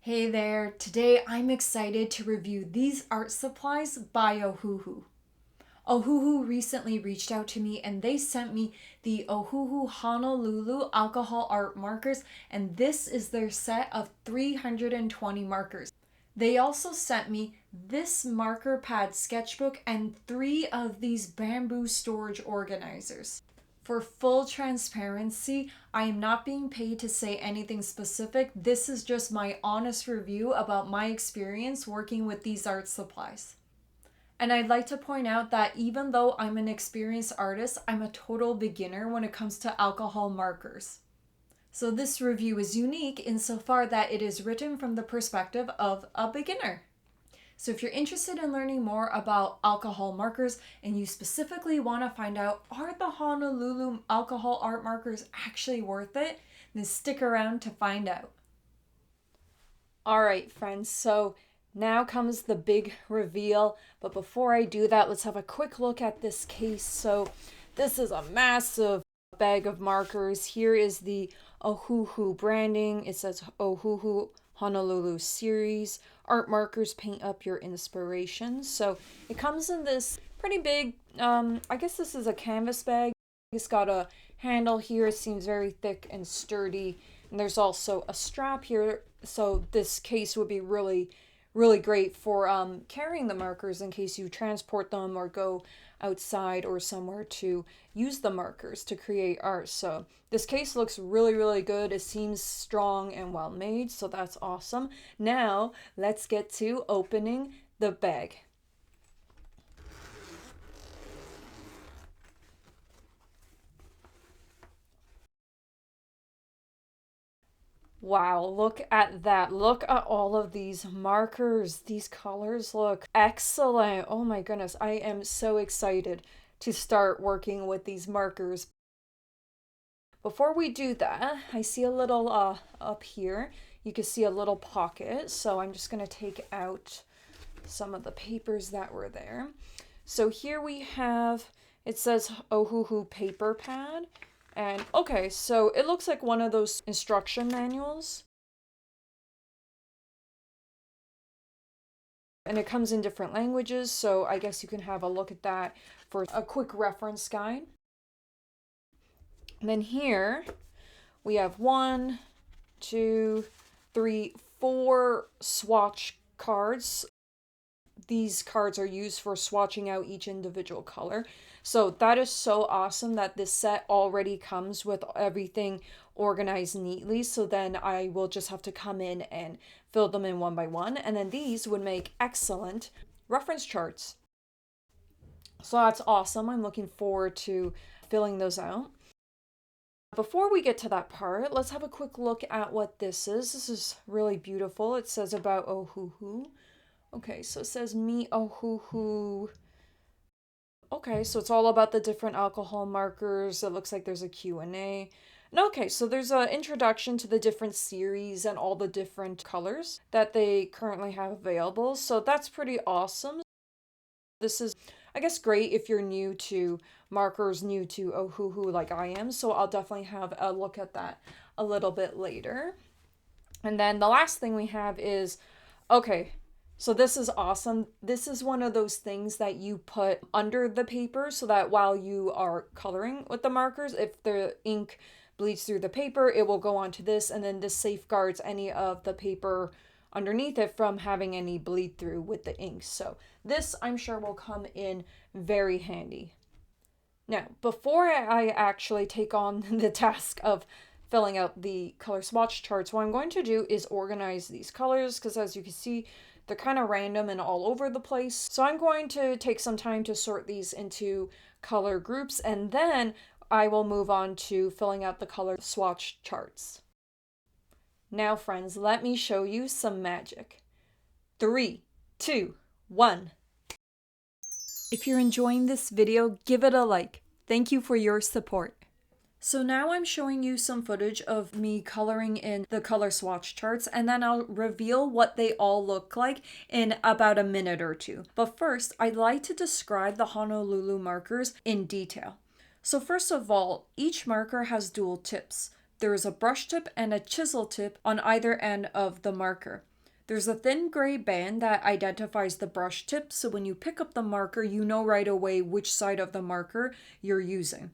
Hey there, today I'm excited to review these art supplies by Ohuhu. Ohuhu recently reached out to me and they sent me the Ohuhu Honolulu Alcohol Art Markers, and this is their set of 320 markers. They also sent me this marker pad sketchbook and 3 of these bamboo storage organizers. For full transparency, I am not being paid to say anything specific. This is just my honest review about my experience working with these art supplies. And I'd like to point out that even though I'm an experienced artist, I'm a total beginner when it comes to alcohol markers. So this review is unique insofar that it is written from the perspective of a beginner. So if you're interested in learning more about alcohol markers and you specifically want to find out, are the Honolulu alcohol art markers actually worth it? Then stick around to find out. All right, friends, so now comes the big reveal. But before I do that, let's have a quick look at this case. So this is a massive bag of markers. Here is the Ohuhu branding. It says Ohuhu Honolulu series. Art markers paint up your inspirations. So it comes in this pretty big, I guess this is a canvas bag. It's got a handle here. It seems very thick and sturdy. And there's also a strap here. So this case would be really great for carrying the markers in case you transport them or go outside or somewhere to use the markers to create art. So this case looks really good. It seems strong and well made, so that's awesome. Now let's get to opening the bag. Wow, look at that. Look at all of these markers. These colors look excellent. Oh my goodness, I am so excited to start working with these markers. Before we do that, I see a little up here. You can see a little pocket. So I'm just going to take out some of the papers that were there. So here we have, it says Ohuhu paper pad. And okay, so it looks like one of those instruction manuals. And it comes in different languages, so I guess you can have a look at that for a quick reference guide. And then here we have 1, 2, 3, 4 swatch cards. These cards are used for swatching out each individual color. So that is so awesome that this set already comes with everything organized neatly. So then I will just have to come in and fill them in one by one. And then these would make excellent reference charts. So that's awesome. I'm looking forward to filling those out. Before we get to that part, let's have a quick look at what this is. This is really beautiful. It says about Ohuhu. Okay, so it says me Ohuhu. Okay, so it's all about the different alcohol markers. It looks like there's a Q&A. And okay, so there's an introduction to the different series and all the different colors that they currently have available. So that's pretty awesome. This is, I guess, great if you're new to markers, new to Ohuhu like I am. So I'll definitely have a look at that a little bit later. And then the last thing we have is, okay, so this is awesome. This is one of those things that you put under the paper so that while you are coloring with the markers, if the ink bleeds through the paper, it will go onto this, and then this safeguards any of the paper underneath it from having any bleed through with the ink. So this, I'm sure, will come in very handy. Now, before I actually take on the task of filling out the color swatch charts, what I'm going to do is organize these colors, because as you can see, they're kind of random and all over the place. So I'm going to take some time to sort these into color groups, and then I will move on to filling out the color swatch charts. Now, friends, let me show you some magic. 3, 2, 1. If you're enjoying this video, give it a like. Thank you for your support. So now I'm showing you some footage of me coloring in the color swatch charts, and then I'll reveal what they all look like in about a minute or two. But first, I'd like to describe the Honolulu markers in detail. So first of all, each marker has dual tips. There is a brush tip and a chisel tip on either end of the marker. There's a thin gray band that identifies the brush tip, so when you pick up the marker, you know right away which side of the marker you're using.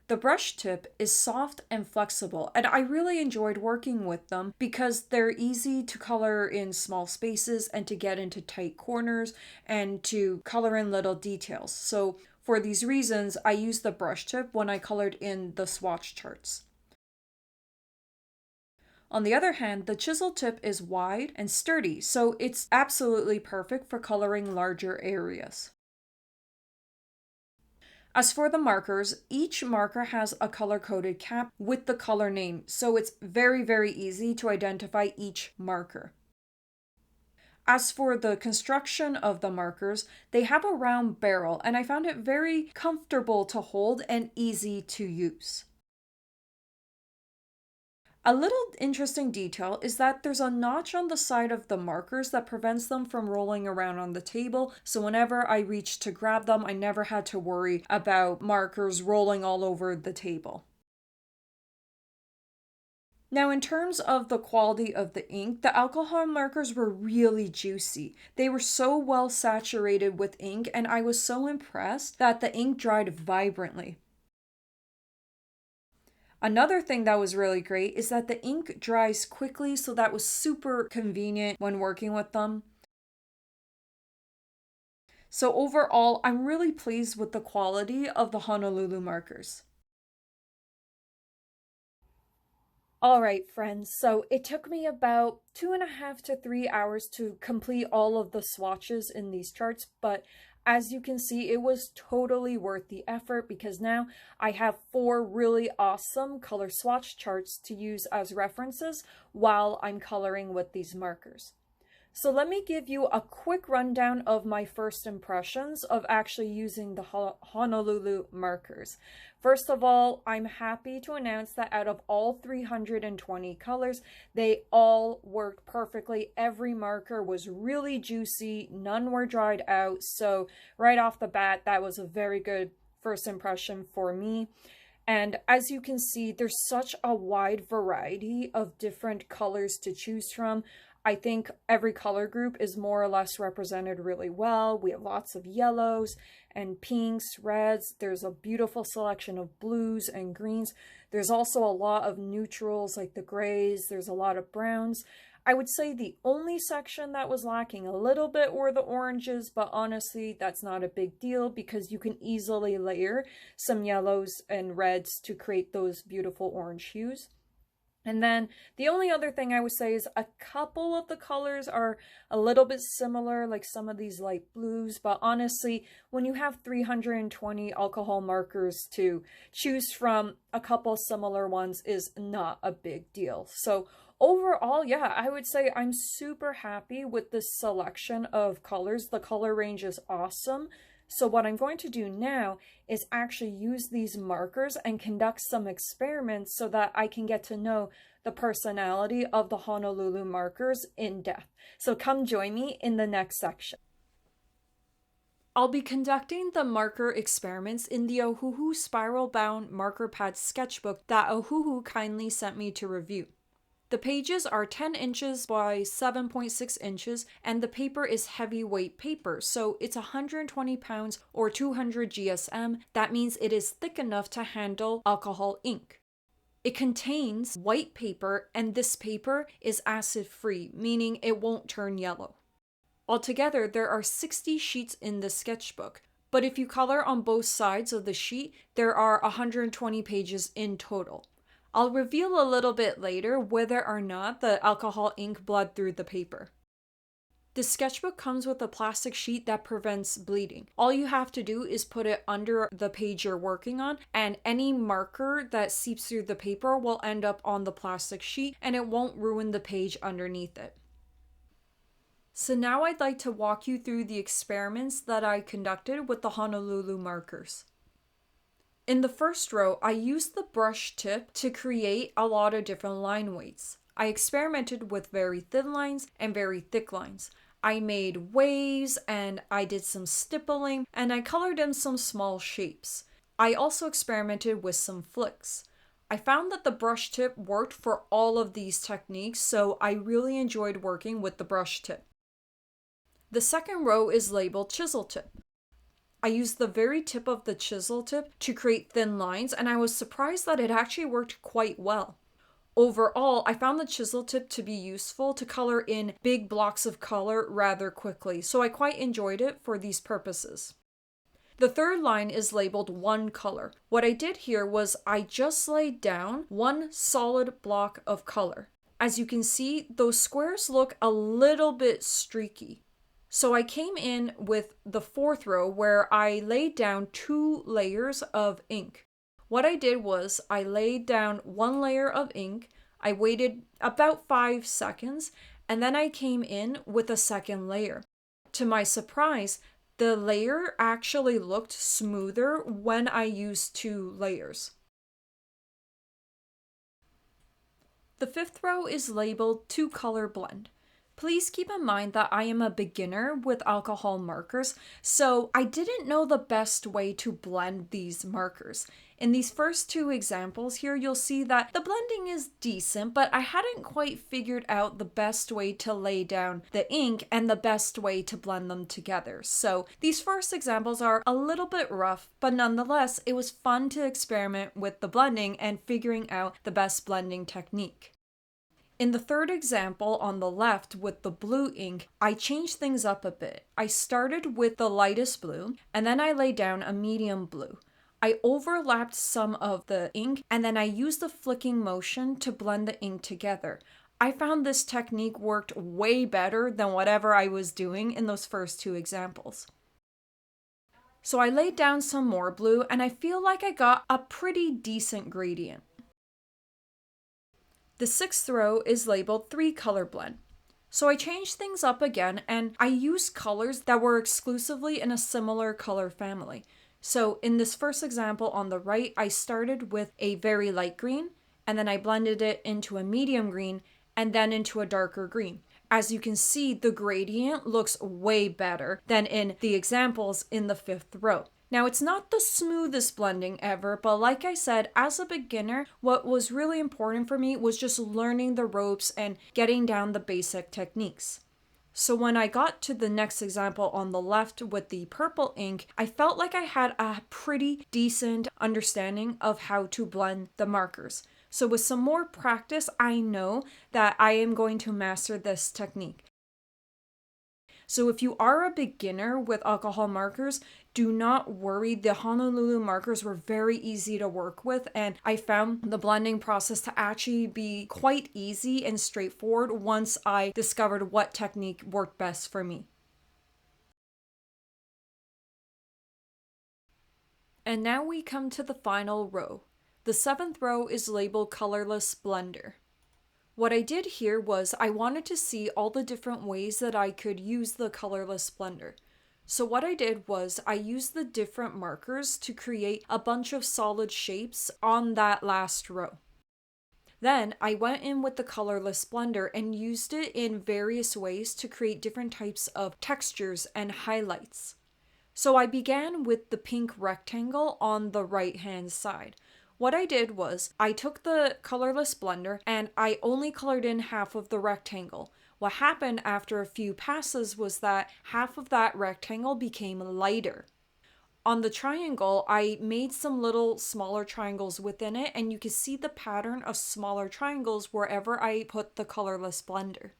The brush tip is soft and flexible, and I really enjoyed working with them because they're easy to color in small spaces and to get into tight corners and to color in little details. So for these reasons, I used the brush tip when I colored in the swatch charts. On the other hand, the chisel tip is wide and sturdy, so it's absolutely perfect for coloring larger areas. As for the markers, each marker has a color-coded cap with the color name, so it's very easy to identify each marker. As for the construction of the markers, they have a round barrel, and I found it very comfortable to hold and easy to use. A little interesting detail is that there's a notch on the side of the markers that prevents them from rolling around on the table, so whenever I reached to grab them, I never had to worry about markers rolling all over the table. Now, in terms of the quality of the ink, the alcohol markers were really juicy. They were so well saturated with ink, and I was so impressed that the ink dried vibrantly. Another thing that was really great is that the ink dries quickly, so that was super convenient when working with them. So overall, I'm really pleased with the quality of the Honolulu markers. All right, friends, so it took me about 2.5 to 3 hours to complete all of the swatches in these charts, but as you can see, it was totally worth the effort because now I have 4 really awesome color swatch charts to use as references while I'm coloring with these markers. So let me give you a quick rundown of my first impressions of actually using the Honolulu markers. First of all, I'm happy to announce that out of all 320 colors, they all worked perfectly. Every marker was really juicy, none were dried out, so right off the bat, that was a very good first impression for me. And as you can see, there's such a wide variety of different colors to choose from. I think every color group is more or less represented really well. We have lots of yellows and pinks, reds. There's a beautiful selection of blues and greens. There's also a lot of neutrals like the grays. There's a lot of browns. I would say the only section that was lacking a little bit were the oranges, but honestly, that's not a big deal because you can easily layer some yellows and reds to create those beautiful orange hues. And then the only other thing I would say is a couple of the colors are a little bit similar, like some of these light blues, but honestly, when you have 320 alcohol markers to choose from, a couple similar ones is not a big deal. So overall, yeah, I would say I'm super happy with this selection of colors. The color range is awesome. So what I'm going to do now is actually use these markers and conduct some experiments so that I can get to know the personality of the Honolulu markers in depth. So come join me in the next section. I'll be conducting the marker experiments in the Ohuhu spiral-bound marker pad sketchbook that Ohuhu kindly sent me to review. The pages are 10 inches by 7.6 inches, and the paper is heavyweight paper, so it's 120 pounds or 200 GSM. That means it is thick enough to handle alcohol ink. It contains white paper, and this paper is acid-free, meaning it won't turn yellow. Altogether, there are 60 sheets in the sketchbook, but if you color on both sides of the sheet, there are 120 pages in total. I'll reveal a little bit later whether or not the alcohol ink bled through the paper. The sketchbook comes with a plastic sheet that prevents bleeding. All you have to do is put it under the page you're working on, and any marker that seeps through the paper will end up on the plastic sheet and it won't ruin the page underneath it. So now I'd like to walk you through the experiments that I conducted with the Honolulu markers. In the first row, I used the brush tip to create a lot of different line weights. I experimented with very thin lines and very thick lines. I made waves and I did some stippling and I colored in some small shapes. I also experimented with some flicks. I found that the brush tip worked for all of these techniques, so I really enjoyed working with the brush tip. The second row is labeled chisel tip. I used the very tip of the chisel tip to create thin lines, and I was surprised that it actually worked quite well. Overall, I found the chisel tip to be useful to color in big blocks of color rather quickly, so I quite enjoyed it for these purposes. The third line is labeled one color. What I did here was I just laid down one solid block of color. As you can see, those squares look a little bit streaky. So I came in with the fourth row where I laid down 2 layers of ink. What I did was I laid down 1 layer of ink, I waited about 5 seconds, and then I came in with a second layer. To my surprise, the layer actually looked smoother when I used 2 layers. The fifth row is labeled 2-color blend. Please keep in mind that I am a beginner with alcohol markers, so I didn't know the best way to blend these markers. In these first 2 examples here, you'll see that the blending is decent, but I hadn't quite figured out the best way to lay down the ink and the best way to blend them together. So these first examples are a little bit rough, but nonetheless, it was fun to experiment with the blending and figuring out the best blending technique. In the third example on the left with the blue ink, I changed things up a bit. I started with the lightest blue, and then I laid down a medium blue. I overlapped some of the ink, and then I used the flicking motion to blend the ink together. I found this technique worked way better than whatever I was doing in those first 2 examples. So I laid down some more blue, and I feel like I got a pretty decent gradient. The sixth row is labeled 3-color blend. So I changed things up again, and I used colors that were exclusively in a similar color family. So in this first example on the right, I started with a very light green, and then I blended it into a medium green, and then into a darker green. As you can see, the gradient looks way better than in the examples in the 5th row. Now, it's not the smoothest blending ever, but like I said, as a beginner, what was really important for me was just learning the ropes and getting down the basic techniques. So when I got to the next example on the left with the purple ink, I felt like I had a pretty decent understanding of how to blend the markers. So with some more practice, I know that I am going to master this technique. So if you are a beginner with alcohol markers, do not worry. The Honolulu markers were very easy to work with, and I found the blending process to actually be quite easy and straightforward once I discovered what technique worked best for me. And now we come to the final row. The 7th row is labeled Colorless Blender. What I did here was I wanted to see all the different ways that I could use the colorless blender. So what I did was I used the different markers to create a bunch of solid shapes on that last row. Then I went in with the colorless blender and used it in various ways to create different types of textures and highlights. So I began with the pink rectangle on the right hand side. What I did was I took the colorless blender and I only colored in half of the rectangle. What happened after a few passes was that half of that rectangle became lighter. On the triangle, I made some little smaller triangles within it, and you can see the pattern of smaller triangles wherever I put the colorless blender.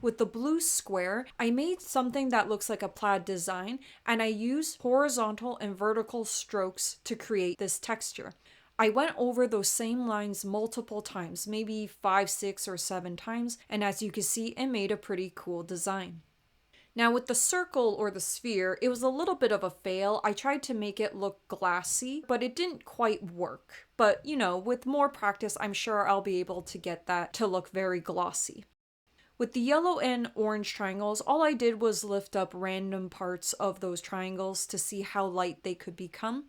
With the blue square, I made something that looks like a plaid design, and I used horizontal and vertical strokes to create this texture. I went over those same lines multiple times, maybe 5, 6, or 7 times, and as you can see, it made a pretty cool design. Now with the circle or the sphere, it was a little bit of a fail. I tried to make it look glassy, but it didn't quite work. But with more practice, I'm sure I'll be able to get that to look very glossy. With the yellow and orange triangles, all I did was lift up random parts of those triangles to see how light they could become.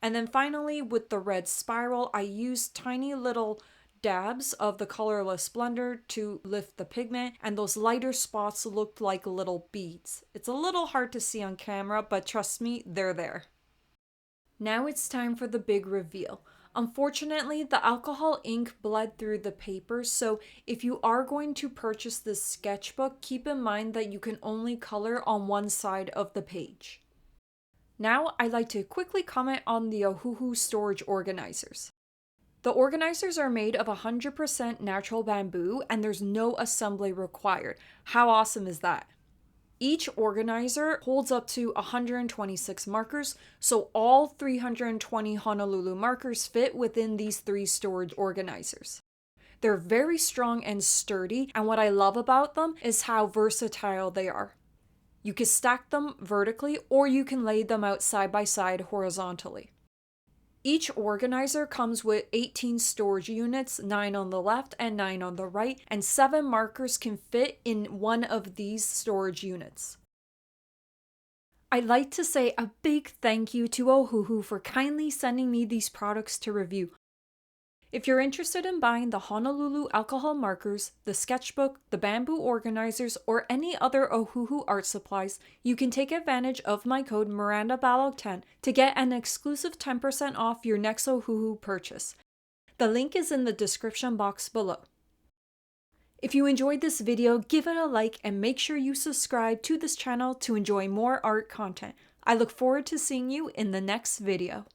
And then finally, with the red spiral, I used tiny little dabs of the colorless blender to lift the pigment, and those lighter spots looked like little beads. It's a little hard to see on camera, but trust me, they're there. Now it's time for the big reveal. Unfortunately, the alcohol ink bled through the paper, so if you are going to purchase this sketchbook, keep in mind that you can only color on one side of the page. Now, I'd like to quickly comment on the Ohuhu storage organizers. The organizers are made of 100% natural bamboo and there's no assembly required. How awesome is that? Each organizer holds up to 126 markers, so all 320 Honolulu markers fit within these 3 storage organizers. They're very strong and sturdy, and what I love about them is how versatile they are. You can stack them vertically or you can lay them out side by side horizontally. Each organizer comes with 18 storage units, 9 on the left and 9 on the right, and 7 markers can fit in one of these storage units. I'd like to say a big thank you to Ohuhu for kindly sending me these products to review. If you're interested in buying the Honolulu Alcohol Markers, the sketchbook, the bamboo organizers, or any other Ohuhu art supplies, you can take advantage of my code Miranda Balogh 10 to get an exclusive 10% off your next Ohuhu purchase. The link is in the description box below. If you enjoyed this video, give it a like and make sure you subscribe to this channel to enjoy more art content. I look forward to seeing you in the next video.